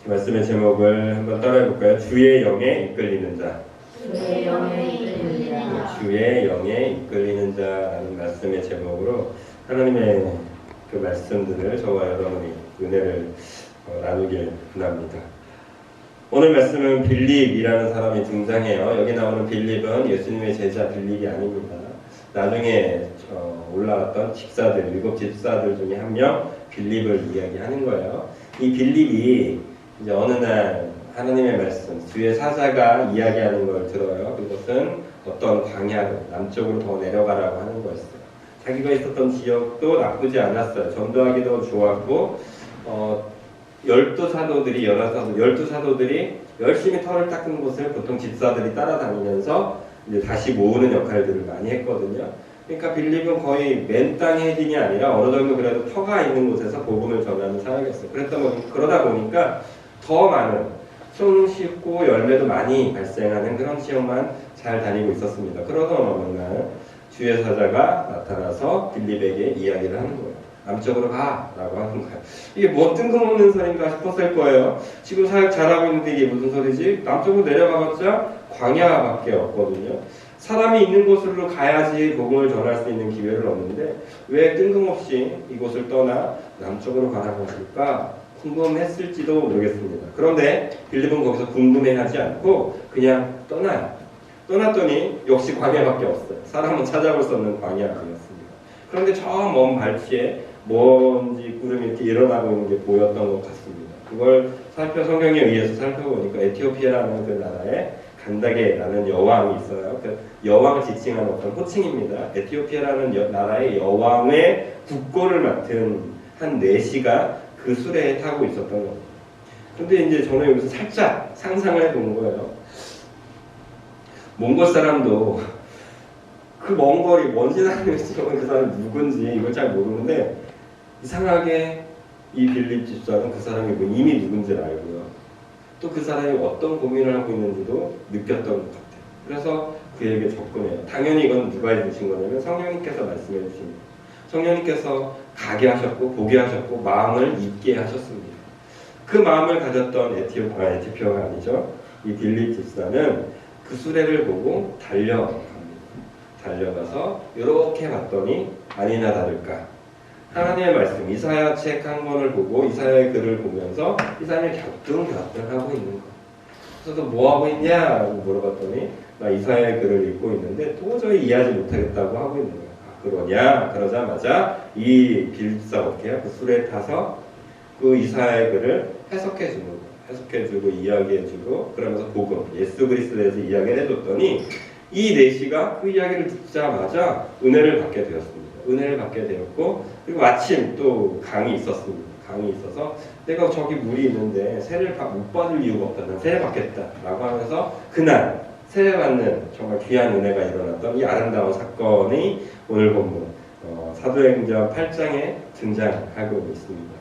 말씀의 제목을 한번 따라해볼까요? 주의 영에 이끌리는 자. 주의 영에 이끌리는 자. 주의 영에 이끌리는 자라는 말씀의 제목으로 하나님의 그 말씀들을 저와 여러분이 은혜를 나누길 원합니다. 오늘 말씀은 빌립이라는 사람이 등장해요. 여기 나오는 빌립은 예수님의 제자 빌립이 아닙니다. 나중에 올라왔던 집사들, 7 집사들 중에 한 명 빌립을 이야기하는 거예요. 이 빌립이 이제 어느 날 하나님의 말씀, 주의 사자가 이야기하는 걸 들어요. 그것은 어떤 광야로 남쪽으로 더 내려가라고 하는 거였어요. 자기가 있었던 지역도 나쁘지 않았어요. 전도하기도 좋았고 12 사도들이 열심히 털을 닦은 곳을 보통 집사들이 따라다니면서 이제 다시 모으는 역할들을 많이 했거든요. 그러니까 빌립은 거의 맨 땅의 헤딩이 아니라 어느 정도 그래도 터가 있는 곳에서 복음을 전하는 사역이었어요. 그러다 보니까 더 많은 손쉽고 열매도 많이 발생하는 그런 시험만 잘 다니고 있었습니다. 그러던 어느 날 주의 사자가 나타나서 빌립에게 이야기를 하는 거예요. 남쪽으로 가라고 하는 거예요. 이게 뭐 뜬금없는 소리인가 싶었을 거예요. 지금 사역 잘하고 있는데 이게 무슨 소리지? 남쪽으로 내려가봤자 광야밖에 없거든요. 사람이 있는 곳으로 가야지 복음을 전할 수 있는 기회를 얻는데 왜 뜬금없이 이곳을 떠나 남쪽으로 가라고 할까 궁금했을지도 모르겠습니다. 그런데 빌립은 거기서 궁금해하지 않고 그냥 떠나요. 떠났더니 역시 광야밖에 없어요. 사람은 찾아볼 수 없는 광야였습니다. 그런데 저 먼 발치에 먼지 구름이 이렇게 일어나고 있는 게 보였던 것 같습니다. 그걸 성경에 의해서 살펴보니까 에티오피아라는 그 나라에 간다게라는 여왕이 있어요. 그 여왕을 지칭하는 어떤 호칭입니다. 에티오피아라는 나라의 여왕의 국고를 맡은 한 내시가 그 수레에 타고 있었던 겁니다. 근데 이제 저는 여기서 살짝 상상을 해본 거예요. 몽골 사람도 그 먼 거리 먼지 나는 지역은 그 사람이 누군지 이걸 잘 모르는데 이상하게 이 빌립 집사는 그 사람이 이미 누군지를 알고요. 또 그 사람이 어떤 고민을 하고 있는지도 느꼈던 것 같아요. 그래서 그에게 접근해요. 당연히 이건 누가 해주신 거냐면 성령님께서 말씀해 주십니다. 성령님께서 가게 하셨고 보게 하셨고 마음을 잊게 하셨습니다. 그 마음을 가졌던 에티오피아가 아니죠. 이 빌립 집사는 그 수레를 보고 달려갑니다. 달려가서 이렇게 봤더니 아니나 다를까 하나님의 말씀 이사야 책 한 권을 보고 이사야의 글을 보면서 이 사람이 갸우뚱하고 있는 거예요. 그래서 너 뭐 하고 있냐? 라고 물어봤더니 나 이사야의 글을 읽고 있는데 도저히 이해하지 못하겠다고 하고 있는 거예요. 아, 그러냐? 그러자마자 이 빌립사가 어떻게 해요? 그 수레에 타서 그 이사야의 글을 해석해주고 이야기해주고 그러면서 복음 예수 그리스도에 대해서 이야기를 해줬더니 이 내시가 그 이야기를 듣자마자 은혜를 받게 되었습니다. 은혜를 받게 되었고 그리고 마침 또 강이 있었습니다. 강이 있어서 내가 저기 물이 있는데 세례를 못 받을 이유가 없다. 난 세례 받겠다라고 하면서 그날 세례 받는 정말 귀한 은혜가 일어났던 이 아름다운 사건이 오늘 본문 사도행전 8장에 등장하고 있습니다.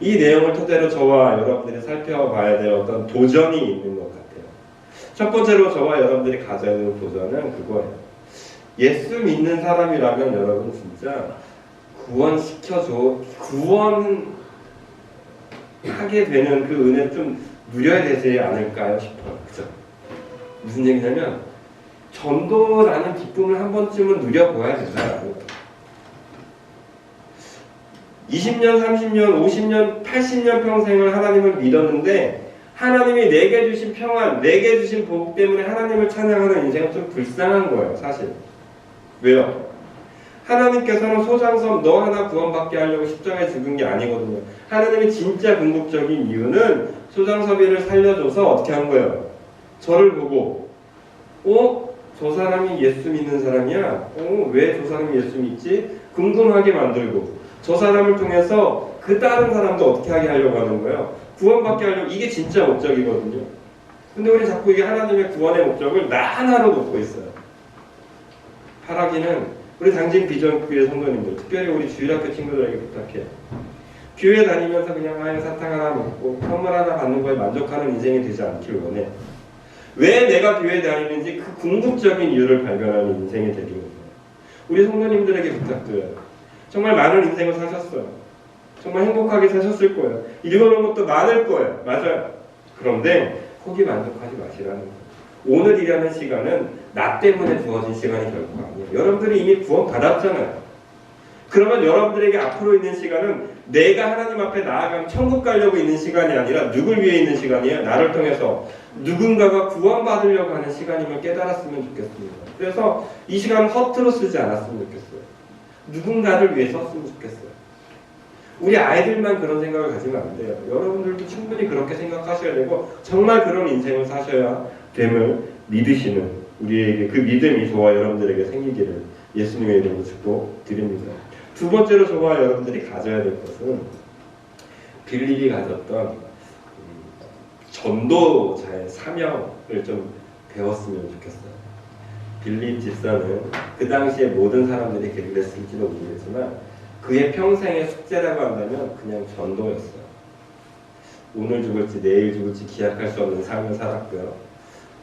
이 내용을 토대로 저와 여러분들이 살펴봐야 될 어떤 도전이 있는 것 같아요. 첫 번째로 저와 여러분들이 가져야 되는 도전은 그거예요. 예수 믿는 사람이라면 여러분 진짜 구원하게 되는 그 은혜 좀 누려야 되지 않을까요 싶어요. 그죠? 무슨 얘기냐면 전도라는 기쁨을 한 번쯤은 누려보아야 되잖아요. 20년, 30년, 50년, 80년 평생을 하나님을 믿었는데 하나님이 내게 주신 평안, 내게 주신 복 때문에 하나님을 찬양하는 인생은 좀 불쌍한 거예요, 사실. 왜요? 하나님께서는 소장섬 너 하나 구원받게 하려고 십자가에 죽은 게 아니거든요. 하나님의 진짜 궁극적인 이유는 소장섭이를 살려줘서 어떻게 한 거예요? 저를 보고 저 사람이 예수 믿는 사람이야? 왜 저 사람이 예수 믿지? 궁금하게 만들고 저 사람을 통해서 그 다른 사람도 어떻게 하게 하려고 하는 거예요? 구원받게 하려고. 이게 진짜 목적이거든요. 근데 우리 자꾸 이게 하나님의 구원의 목적을 나 하나로 놓고 있어요. 바라기는 우리 당진 비전교회 성도님들, 특별히 우리 주일학교 친구들에게 부탁해요. 교회 다니면서 그냥 사탕 하나 먹고 선물 하나 받는 거에 만족하는 인생이 되지 않길 원해요. 왜 내가 교회 다니는지 그 궁극적인 이유를 발견하는 인생이 되기 원해요. 우리 성도님들에게 부탁드려요. 정말 많은 인생을 사셨어요. 정말 행복하게 사셨을 거예요. 이루어놓은 것도 많을 거예요. 맞아요. 그런데 거기 만족하지 마시라는 거예요. 오늘이라는 시간은 나 때문에 주어진 시간이 결코 아니에요. 여러분들이 이미 구원 받았잖아요. 그러면 여러분들에게 앞으로 있는 시간은 내가 하나님 앞에 나아가면 천국 가려고 있는 시간이 아니라 누굴 위해 있는 시간이에요? 나를 통해서 누군가가 구원받으려고 하는 시간임을 깨달았으면 좋겠습니다. 그래서 이 시간은 허투루 쓰지 않았으면 좋겠어요. 누군가를 위해 썼으면 좋겠어요. 우리 아이들만 그런 생각을 가지면 안 돼요. 여러분들도 충분히 그렇게 생각하셔야 되고 정말 그런 인생을 사셔야 됨을 믿으시는 우리에게 그 믿음이 저와 여러분들에게 생기기를 예수님의 이름으로 축복드립니다. 두 번째로 저와 여러분들이 가져야 될 것은 빌립이 가졌던 전도자의 사명을 좀 배웠으면 좋겠어요. 빌립 집사는 그 당시에 모든 사람들이 그랬을지도 모르겠지만 그의 평생의 숙제라고 한다면 그냥 전도였어요. 오늘 죽을지 내일 죽을지 기약할 수 없는 삶을 살았고요.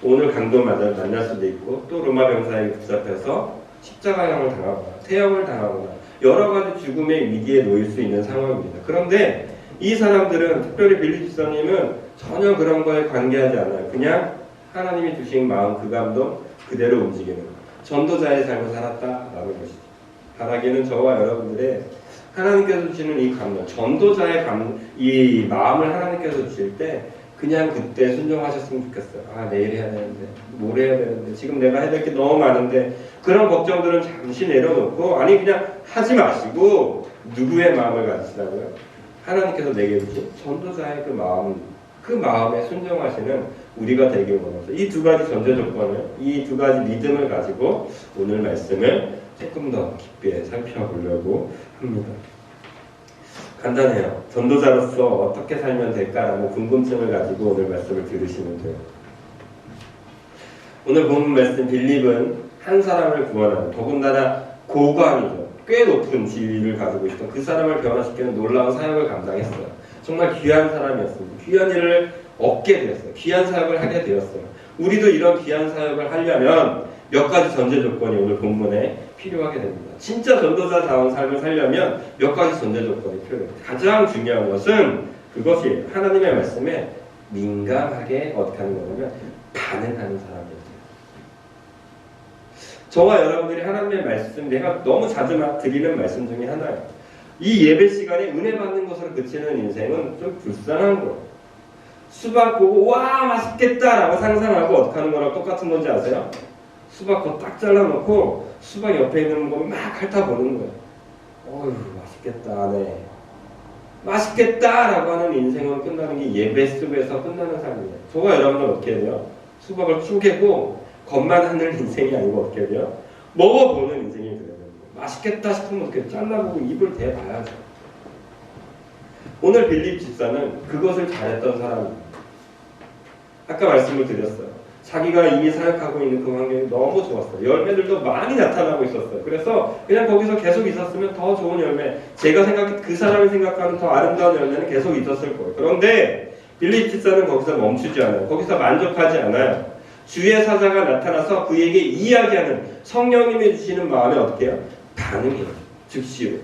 오늘 강도마다 만날 수도 있고 또 로마 병사에게 붙잡혀서 십자가형을 당하거나 태형을 당하거나 여러 가지 죽음의 위기에 놓일 수 있는 상황입니다. 그런데 이 사람들은 특별히 빌립 집사님은 전혀 그런 거에 관계하지 않아요. 그냥 하나님이 주신 마음 그 감동 그대로 움직이는 전도자의 삶을 살았다라는 것이죠. 바라기는 저와 여러분들의 하나님께서 주시는 이 감동, 전도자의 이 마음을 하나님께서 주실 때 그냥 그때 순종하셨으면 좋겠어요. 아, 내일 해야 되는데, 모레 해야 되는데, 지금 내가 해야 될 게 너무 많은데, 그런 걱정들은 잠시 내려놓고, 아니, 그냥 하지 마시고, 누구의 마음을 가지시라고요? 하나님께서 내게 주신 전도자의 그 마음에 순종하시는 우리가 되길 원해서, 이 두 가지 전제 조건을, 이 두 가지 믿음을 가지고 오늘 말씀을 조금 더 깊게 살펴보려고 합니다. 간단해요. 전도자로서 어떻게 살면 될까라는 궁금증을 가지고 오늘 말씀을 들으시면 돼요. 오늘 본 말씀 빌립은 한 사람을 구원하는 더군다나 고관이죠. 꽤 높은 지위를 가지고 있던 그 사람을 변화시키는 놀라운 사역을 감당했어요. 정말 귀한 사람이었습니다. 귀한 일을 얻게 되었어요. 귀한 사역을 하게 되었어요. 우리도 이런 귀한 사역을 하려면 몇 가지 전제 조건이 오늘 본문에 필요하게 됩니다. 진짜 전도자다운 삶을 살려면 몇 가지 전제 조건이 필요해요. 가장 중요한 것은 그것이 하나님의 말씀에 민감하게 어떻게 하는 거냐면 반응하는 사람이에요. 저와 여러분들이 하나님의 말씀, 내가 너무 자주 드리는 말씀 중에 하나예요. 이 예배 시간에 은혜 받는 것으로 그치는 인생은 좀 불쌍한 거예요. 수박 보고 와 맛있겠다라고 상상하고 어떻게 하는 거랑 똑같은 건지 아세요? 수박 그거 딱 잘라놓고 수박 옆에 있는 거 막 핥아보는 거예요. 어휴 맛있겠다 네 맛있겠다라고 하는 인생은 끝나는 게 예배 속에서 끝나는 삶이에요. 저와 여러분은 어떻게 해야 돼요? 수박을 쪼개고 겉만 하는 인생이 아니고 어떻게 해야 돼요? 먹어보는 인생이 돼야 되는 거예요. 맛있겠다 싶으면 어떻게 잘라보고 입을 대봐야죠. 오늘 빌립 집사는 그것을 잘했던 사람입니다. 아까 말씀을 드렸어요. 자기가 이미 사역하고 있는 그 환경이 너무 좋았어요. 열매들도 많이 나타나고 있었어요. 그래서 그냥 거기서 계속 있었으면 더 좋은 열매, 그 사람이 생각하는 더 아름다운 열매는 계속 있었을 거예요. 그런데 빌립 집사는 거기서 멈추지 않아요. 거기서 만족하지 않아요. 주의 사자가 나타나서 그에게 이야기하는 성령님이 주시는 마음에 어떻게 해요? 반응해요. 즉시로.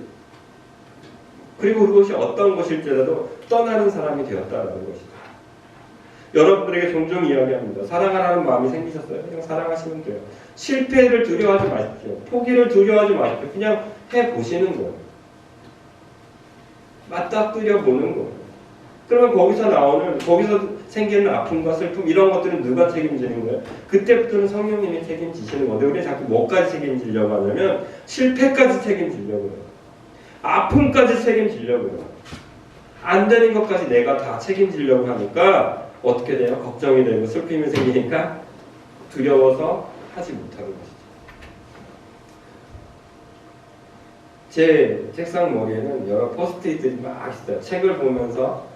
그리고 그것이 어떤 것일지라도 떠나는 사람이 되었다는 것이죠. 여러분들에게 종종 이야기합니다. 사랑하라는 마음이 생기셨어요? 그냥 사랑하시면 돼요. 실패를 두려워하지 마십시오. 포기를 두려워하지 마십시오. 그냥 해보시는 거예요. 맞닥뜨려 보는 거예요. 그러면 거기서 생기는 아픔과 슬픔, 이런 것들은 누가 책임지는 거예요? 그때부터는 성령님이 책임지시는 건데, 우리 자꾸 뭐까지 책임지려고 하냐면, 실패까지 책임지려고 해요. 아픔까지 책임지려고 해요. 안 되는 것까지 내가 다 책임지려고 하니까, 어떻게 돼요? 걱정이 되고 슬픔이 생기니까 두려워서 하지 못하는 것이죠. 제 책상 머리에는 여러 포스트잇들이 막 있어요. 책을 보면서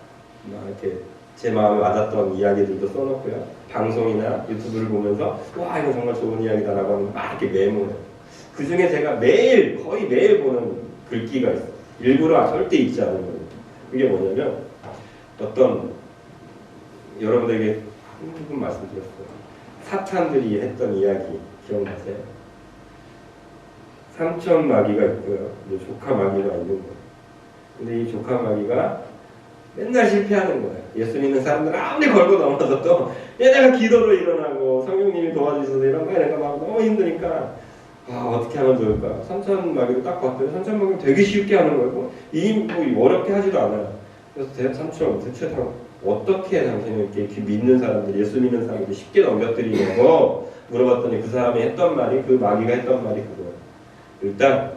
막 이렇게 제 마음에 와닿던 이야기들도 써놓고요. 방송이나 유튜브를 보면서 와 이거 정말 좋은 이야기다라고 하면 막 이렇게 메모해요. 그 중에 제가 거의 매일 보는 글귀가 있어요. 일부러 절대 잊지 않은 거예요. 그게 뭐냐면 여러분들에게 한 번 말씀드렸어요. 사탄들이 했던 이야기 기억나세요? 삼촌 마귀가 있고요. 조카 마귀가 있는 거예요. 근데 이 조카 마귀가 맨날 실패하는 거예요. 예수 믿는 사람들 아무리 걸고 넘어져도 얘네가 기도로 일어나고 성령님이 도와주셔서 이런 거 얘네가 막 너무 힘드니까 어떻게 하면 좋을까? 삼천 마귀를 딱 봤더니 삼천 마귀는 되게 쉽게 하는 거고 뭐 어렵게 하지도 않아요. 그래서 삼촌 대체 어떻게 당신은 이렇게 믿는 사람들, 예수 믿는 사람들이 쉽게 넘겨뜨리냐고 물어봤더니 그 사람이 했던 말이, 그 마귀가 했던 말이 그거예요. 일단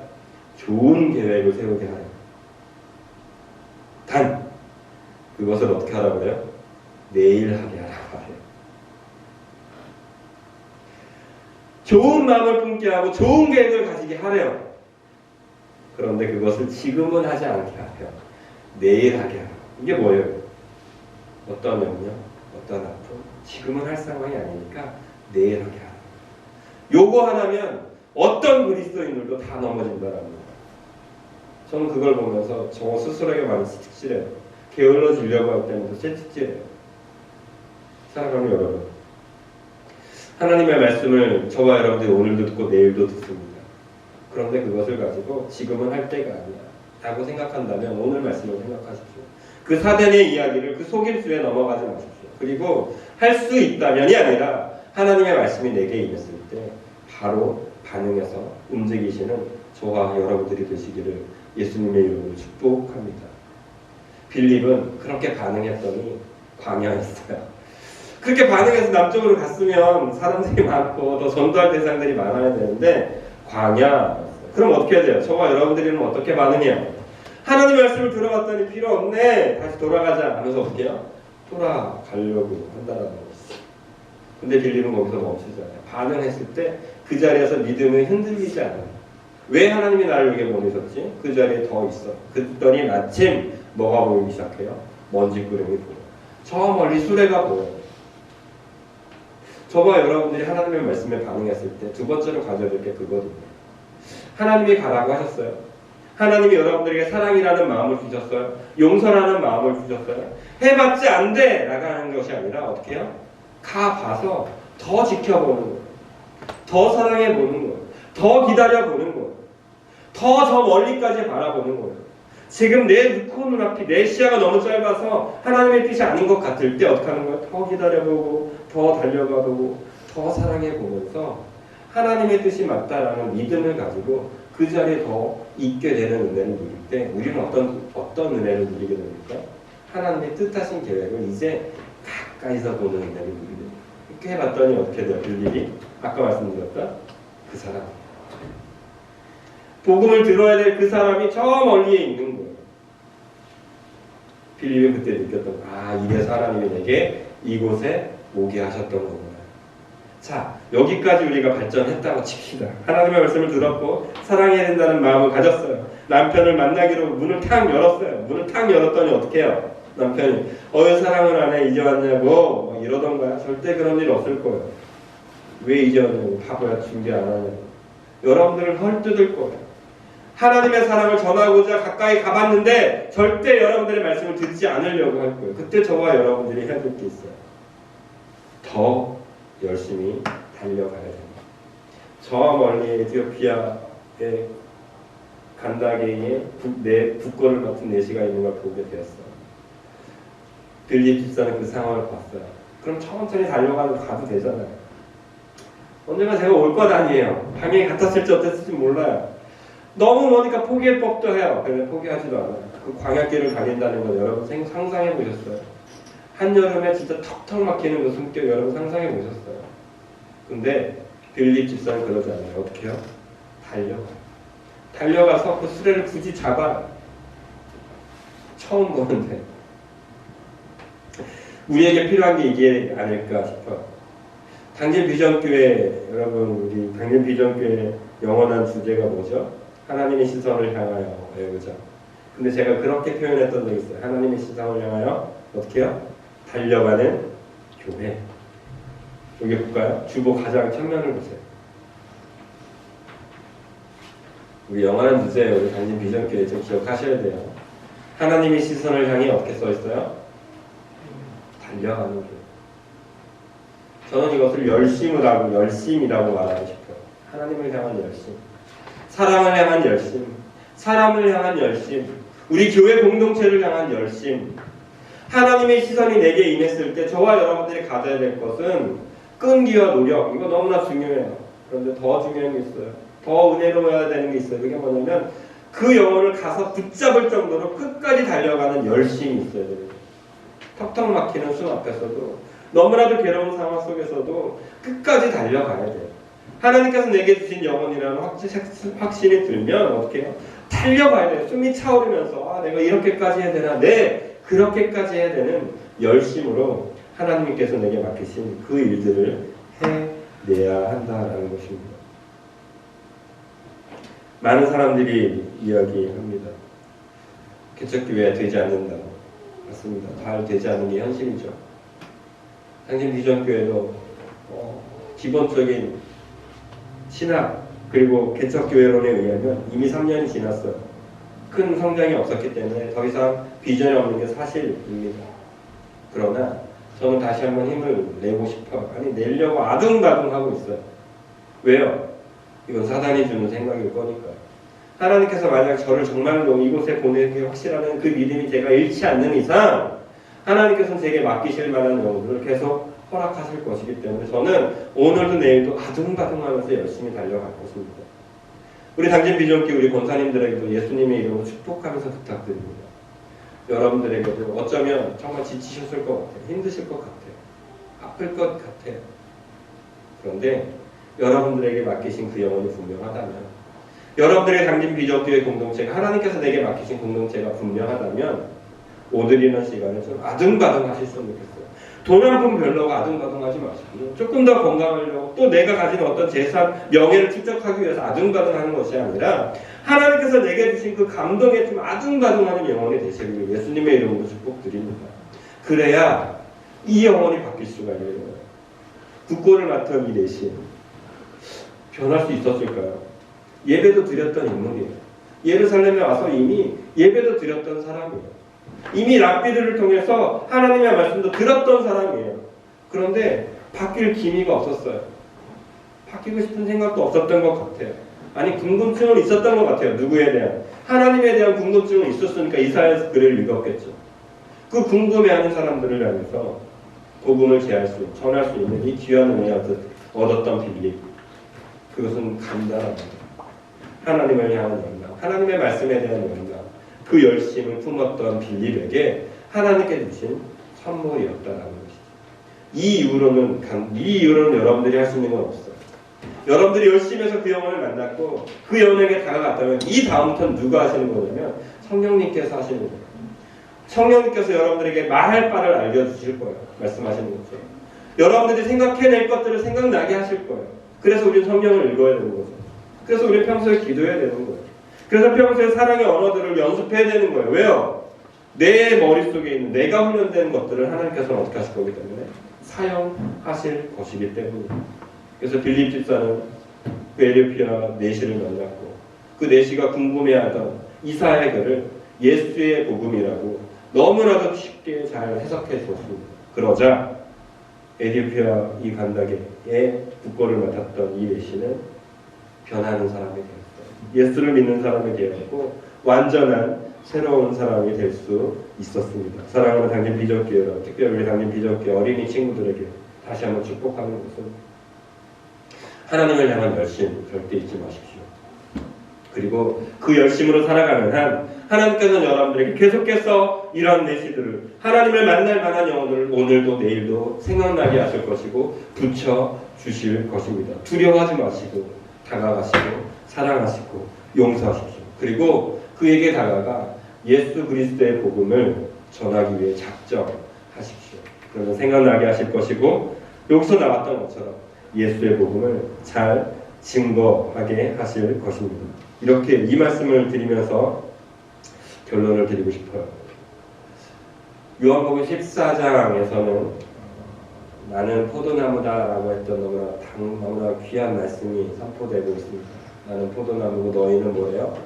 좋은 계획을 세우게 하라. 단 그것을 어떻게 하라고 해요? 내일 하게 하라고 해요. 좋은 마음을 품게 하고 좋은 계획을 가지게 하래요. 그런데 그것을 지금은 하지 않게 하래요. 내일 하게 하라. 이게 뭐예요? 어떤 명령, 어떤 아픔, 지금은 할 상황이 아니니까 내일 하게 하라. 요거 하나면 어떤 그리스도인들도 다 넘어진다라는 거예요. 저는 그걸 보면서 저 스스로에게 많이 채찍질해요. 게을러지려고 할 때마다 채찍질해요. 사랑하는 여러분, 하나님의 말씀을 저와 여러분들이 오늘도 듣고 내일도 듣습니다. 그런데 그것을 가지고 지금은 할 때가 아니야 라고 생각한다면 오늘 말씀을 생각하십시오. 그 사단의 이야기를 그 속임수에 넘어가지 마십시오. 그리고 할 수 있다면이 아니라 하나님의 말씀이 내게 임했을 때 바로 반응해서 움직이시는 저와 여러분들이 되시기를 예수님의 이름으로 축복합니다. 빌립은 그렇게 반응했더니 광야였어요. 그렇게 반응해서 남쪽으로 갔으면 사람들이 많고 더 전도할 대상들이 많아야 되는데 광야였어요. 그럼 어떻게 해야 돼요? 저와 여러분들은 어떻게 반응해요? 하나님 말씀을 들어봤더니 필요 없네, 다시 돌아가자 하면서 어떻게 해요? 돌아가려고 한다라는 거죠. 근데 빌립은 거기서 멈추지 않아요. 반응했을 때 그 자리에서 믿음이 흔들리지 않아요. 왜 하나님이 나를 여기 보내셨지? 그 자리에 더 있어. 그랬더니 마침 뭐가 보이기 시작해요? 먼지 구름이 보여요. 저 멀리 수레가 보여요. 저와 여러분들이 하나님의 말씀에 반응했을 때 두 번째로 가져야 될 게 그거든요. 하나님이 가라고 하셨어요. 하나님이 여러분들에게 사랑이라는 마음을 주셨어요. 용서라는 마음을 주셨어요. 해봤지 안 돼! 라고 하는 것이 아니라 어떻게 해요? 가봐서 더 지켜보는 거예요. 더 사랑해보는 거예요. 더 기다려보는 거예요. 더 저 멀리까지 바라보는 거예요. 지금 내 눈앞이, 내 시야가 너무 짧아서 하나님의 뜻이 아닌 것 같을 때 어떻게 하는 거예요? 더 기다려보고 더 달려가보고 더 사랑해보면서 하나님의 뜻이 맞다라는 믿음을 가지고 그 자리에 더 있게 되는 은혜를 누릴 때 우리는 어떤 은혜를 누리게 됩니까? 하나님의 뜻하신 계획을 이제 가까이서 보는 은혜를 누리게 됩니다. 이렇게 해봤더니 어떻게 돼요? 빌립이 아까 말씀드렸던 그 사람, 복음을 들어야 될 그 사람이 저 멀리에 있는 거예요. 빌립은 그때 느꼈던 거예요. 이래서 하나님이 내게 이곳에 오게 하셨던 거구나. 자, 여기까지 우리가 발전했다고 칩시다. 하나님의 말씀을 들었고 사랑해야 된다는 마음을 가졌어요. 남편을 만나기로 문을 탁 열었어요. 문을 탁 열었더니 어떻게 해요? 남편이 사랑을 안 해? 이제 왔냐고 막 이러던 거야. 절대 그런 일 없을 거예요. 왜 이제 왔냐고, 바보야, 준비 안 하냐고. 여러분들을 헐뜯을 거예요. 하나님의 사랑을 전하고자 가까이 가봤는데 절대 여러분들의 말씀을 듣지 않으려고 할 거예요. 그때 저와 여러분들이 해야 될 게 있어요. 더 열심히 달려가야 됩니다. 저 멀리 에티오피아의 간다게에 국거를 맡은 내시가 있는 걸 보게 되었어요. 빌립 집사는 그 상황을 봤어요. 그럼 천천히 가도 되잖아요. 언젠가 제가 올 것 아니에요. 방향이 같았을지 어땠을지 몰라요. 너무 머니까 포기할 법도 해요. 근데 포기하지도 않아요. 그 광야길을 다닌다는 건 여러분 상상해 보셨어요? 한여름에 진짜 턱턱 막히는 그 숨결 여러분 상상해 보셨어요? 근데 빌립 집사는 그러지 않아요. 어떻게 해요? 달려가서 그 수레를 굳이 잡아요. 처음 보는데 우리에게 필요한 게 이게 아닐까 싶어요. 당진 비전교회 여러분, 우리 당진 비전교회 영원한 주제가 뭐죠? 하나님의 시선을 향하여 외우자. 근데 제가 그렇게 표현했던 적이 있어요. 하나님의 시선을 향하여 어떻게 해요? 달려가는 교회. 여기 볼까요? 주보 가장 측면을 보세요. 우리 영원한 주제예요. 우리 당진 비전교회 좀 기억하셔야 돼요. 하나님의 시선을 향해 어떻게 써 있어요? 달려가는 교회. 저는 이것을 열심이라고 말하고 싶어요. 하나님을 향한 열심, 사랑을 향한 열심, 사람을 향한 열심, 우리 교회 공동체를 향한 열심, 하나님의 시선이 내게 임했을 때 저와 여러분들이 가져야 될 것은 끈기와 노력, 이거 너무나 중요해요. 그런데 더 중요한 게 있어요. 더 은혜로워야 되는 게 있어요. 그게 뭐냐면 그 영혼을 가서 붙잡을 정도로 끝까지 달려가는 열심이 있어야 됩니다. 턱턱 막히는 숨 앞에서도, 너무나도 괴로운 상황 속에서도 끝까지 달려가야 돼요. 하나님께서 내게 주신 영혼이라는 확신이 들면 어떻게 해요? 달려가야 돼요. 숨이 차오르면서 내가 이렇게까지 해야 되나? 네, 그렇게까지 해야 되는 열심으로 하나님께서 내게 맡기신 그 일들을 해내야 한다라는 것입니다. 많은 사람들이 이야기합니다. 개척교회가 되지 않는다고. 맞습니다. 잘 되지 않는 게 현실이죠. 당신 비전교회도 기본적인 신학 그리고 개척교회론에 의하면 이미 3년이 지났어요. 큰 성장이 없었기 때문에 더 이상 비전이 없는 게 사실입니다. 그러나 저는 다시 한번 힘을 내고 싶어요. 아니 내려고 아둥바둥하고 있어요. 왜요? 이건 사단이 주는 생각일 거니까요. 하나님께서 만약 저를 정말로 이곳에 보내기 확실하는 그 믿음이 제가 잃지 않는 이상 하나님께서는 제게 맡기실 만한 영혼들을 계속 허락하실 것이기 때문에 저는 오늘도 내일도 아둥바둥하면서 열심히 달려갈 것입니다. 우리 당진 비전교회 우리 권사님들에게도 예수님의 이름으로 축복하면서 부탁드립니다. 여러분들에게도 어쩌면 정말 지치셨을 것 같아요. 힘드실 것 같아요. 아플 것 같아요. 그런데 여러분들에게 맡기신 그 영혼이 분명하다면, 여러분들의 당진 비전교회 공동체가 하나님께서 내게 맡기신 공동체가 분명하다면 오늘 이런 시간에 좀 아둥바둥 하셨으면 좋겠어요. 돈 한 푼 별로가 아둥바둥하지 마시고 조금 더 건강하려고 또 내가 가진 어떤 재산, 명예를 축적하기 위해서 아둥바둥하는 것이 아니라 하나님께서 내게 주신 그 감동에 좀 아둥바둥하는 영혼이 되시길 예수님의 이름으로 축복드립니다. 그래야 이 영혼이 바뀔 수가 있는 거예요. 국고를 맡은 이 내신 변할 수 있었을까요? 예배도 드렸던 인물이에요. 예루살렘에 와서 이미 예배도 드렸던 사람이에요. 이미 랍비들을 통해서 하나님의 말씀도 들었던 사람이에요. 그런데 바뀔 기미가 없었어요. 바뀌고 싶은 생각도 없었던 것 같아요. 아니 궁금증은 있었던 것 같아요. 누구에 대한? 하나님에 대한 궁금증은 있었으니까 이사야서 글을 읽었겠죠. 그 궁금해하는 사람들을 향해서 복음을 전할 수 있는 이 귀한 은혜를 얻었던 빌립, 그것은 간단합니다. 하나님을 향한 영광, 하나님의 말씀에 대한 영광, 그 열심을 품었던 빌립에게 하나님께 주신 선물이었다라는 것이죠. 이 이후로는 여러분들이 할 수 있는 건 없어요. 여러분들이 열심히 해서 그 영혼을 만났고 그 영혼에게 다가갔다면 이 다음부터는 누가 하시는 거냐면 성령님께서 하시는 거예요. 성령님께서 여러분들에게 말할 바를 알려주실 거예요. 말씀하시는 것처럼. 여러분들이 생각해낼 것들을 생각나게 하실 거예요. 그래서 우리는 성경을 읽어야 되는 거죠. 그래서 우리는 평소에 기도해야 되는 거예요. 그래서 평소에 사랑의 언어들을 연습해야 되는 거예요. 왜요? 내 머릿속에 있는 내가 훈련된 것들을 하나님께서는 어떻게 하실 거기 때문에 사용하실 것이기 때문입니다. 그래서 빌립 집사는 그 에디오피아 내시를 만났고 그 내시가 궁금해하던 이사야의 글을 예수의 복음이라고 너무나도 쉽게 잘 해석해 주었습니다. 그러자 에디오피아 이 간다게의 국고를 맡았던 이 내시는 변하는 사람이 되었어요. 예수를 믿는 사람이 되었고 완전한 새로운 사람이 될 수 있었습니다. 사랑하는 당진 비전교회로, 특별히 우리 당진 비전교회 어린이 친구들에게 다시 한번 축복하는 것은 하나님을 향한 열심 절대 잊지 마십시오. 그리고 그 열심으로 살아가는 한 하나님께서는 여러분들에게 계속해서 이런 내시들을 하나님을 만날 만한 영혼들을 오늘도 내일도 생각나게 하실 것이고 붙여 주실 것입니다. 두려워하지 마시고 다가가시고 사랑하시고 용서하십시오. 그리고 그에게 다가가 예수 그리스도의 복음을 전하기 위해 작정하십시오. 그러면 생각나게 하실 것이고 여기서 나왔던 것처럼 예수의 복음을 잘 증거하게 하실 것입니다. 이렇게 이 말씀을 드리면서 결론을 드리고 싶어요. 요한복음 14장에서는 나는 포도나무다라고 했던 너무나 귀한 말씀이 선포되고 있습니다. 나는 포도나무고 너희는 뭐예요?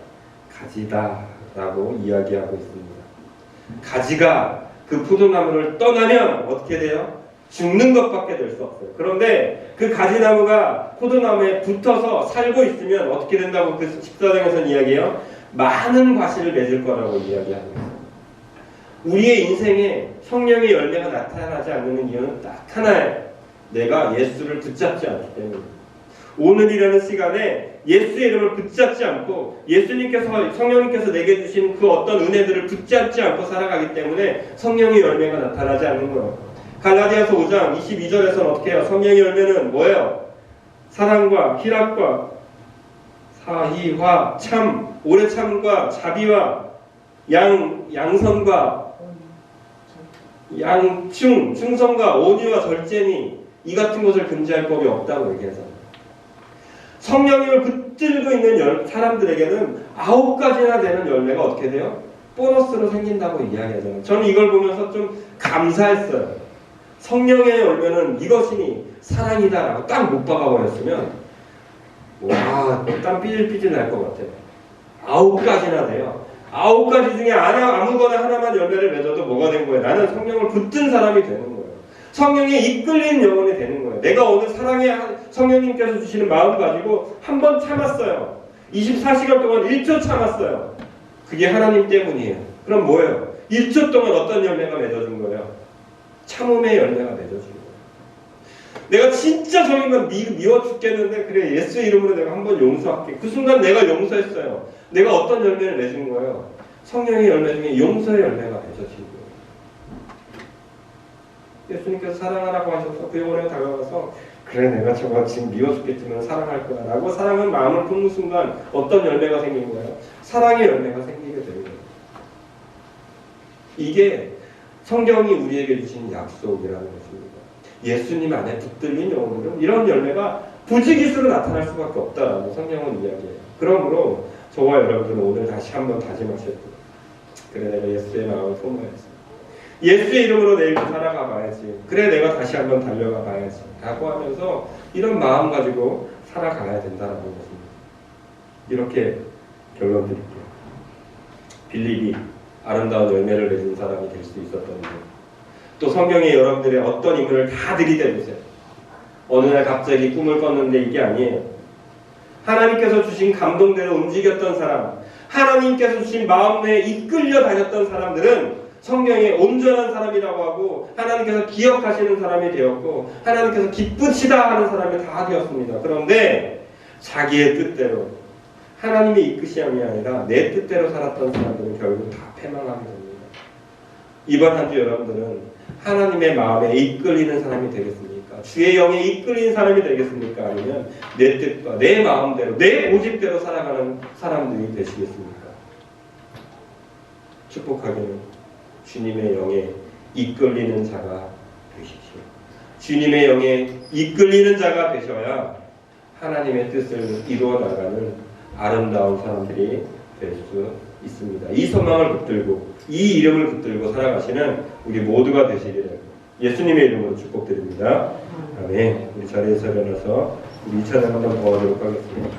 가지다라고 이야기하고 있습니다. 가지가 그 포도나무를 떠나면 어떻게 돼요? 죽는 것밖에 될 수 없어요. 그런데 그 가지나무가 포도나무에 붙어서 살고 있으면 어떻게 된다고 그 14장에서는 이야기해요? 많은 과실을 맺을 거라고 이야기하고 있어요. 우리의 인생에 성령의 열매가 나타나지 않는 이유는 딱 하나예요. 내가 예수를 붙잡지 않기 때문입니다. 오늘이라는 시간에 예수의 이름을 붙잡지 않고 예수님께서 성령님께서 내게 주신 그 어떤 은혜들을 붙잡지 않고 살아가기 때문에 성령의 열매가 나타나지 않는 거예요. 갈라디아서 5장 22절에서는 어떻게 해요? 성령의 열매는 뭐예요? 사랑과 희락과 사희화 참 오래 참과 자비와 양선과 양충 충성과 온유와 절제니 이 같은 것을 금지할 법이 없다고 얘기하잖아요. 성령님을 붙들고 있는 사람들에게는 9가지나 되는 열매가 어떻게 돼요? 보너스로 생긴다고 이야기하잖아요. 저는 이걸 보면서 좀 감사했어요. 성령의 열매는 이것이니 사랑이다라고 딱 못 박아버렸으면 와, 땀 삐질삐질 날 것 같아요. 9가지나 돼요. 9가지 중에 아무거나 하나만 열매를 맺어도 뭐가 된 거예요? 나는 성령을 붙든 사람이 되는 거예요. 성령에 이끌린 영혼이 되는 거예요. 내가 오늘 사랑의 성령님께서 주시는 마음 가지고 한 번 참았어요. 24시간 동안 1초 참았어요. 그게 하나님 때문이에요. 그럼 뭐예요? 1초 동안 어떤 열매가 맺어진 거예요? 참음의 열매가 맺어진 거예요. 내가 진짜 저 인간 미워 죽겠는데 그래 예수의 이름으로 내가 한번 용서할게. 그 순간 내가 용서했어요. 내가 어떤 열매를 맺은 거예요? 성령의 열매 중에 용서의 열매가 맺어진 거예요. 예수님께서 사랑하라고 하셔서 그 영혼에 다가가서 그래 내가 저거 지금 미워 죽겠지만 사랑할 거야 라고 사랑은 마음을 품는 순간 어떤 열매가 생긴 거예요? 사랑의 열매가 생기게 되는 거예요. 이게 성경이 우리에게 주신 약속이라는 것입니다. 예수님 안에 붙들린 영혼들은 이런 열매가 부지기수로 나타날 수밖에 없다라고 성경은 이야기해요. 그러므로 저와 여러분들은 오늘 다시 한번 다짐하셔야 돼요. 그래 내가 예수의 마음을 품어야지. 예수의 이름으로 내일도 살아가 봐야지. 그래 내가 다시 한번 달려가 봐야지 라고 하면서 이런 마음 가지고 살아가야 된다는 것입니다. 이렇게 결론 드릴게요. 빌립이 아름다운 열매를 맺은 사람이 될 수 있었던 이유, 또 성경에 여러분들의 어떤 인물을 다 들이대보세요. 어느 날 갑자기 꿈을 꿨는데 이게 아니에요. 하나님께서 주신 감동대로 움직였던 사람, 하나님께서 주신 마음 내에 이끌려 다녔던 사람들은 성경에 온전한 사람이라고 하고 하나님께서 기억하시는 사람이 되었고 하나님께서 기쁘시다 하는 사람이 다 되었습니다. 그런데 자기의 뜻대로 하나님의 이끄심이 아니라 내 뜻대로 살았던 사람들은 결국 다 패망하게 됩니다. 이번 한 주 여러분들은 하나님의 마음에 이끌리는 사람이 되겠습니까? 주의 영에 이끌린 사람이 되겠습니까? 아니면 내 뜻과 내 마음대로 내 고집대로 살아가는 사람들이 되시겠습니까? 축복하기는 주님의 영에 이끌리는 자가 되십시오. 주님의 영에 이끌리는 자가 되셔야 하나님의 뜻을 이루어 나가는 아름다운 사람들이 될 수 있습니다. 이 소망을 붙들고 이 이름을 붙들고 살아가시는 우리 모두가 되시기를 예수님의 이름으로 축복드립니다. 아멘. 우리 자리에서 일어나서 우리 2찬양 한번 더 하도록 하겠습니다.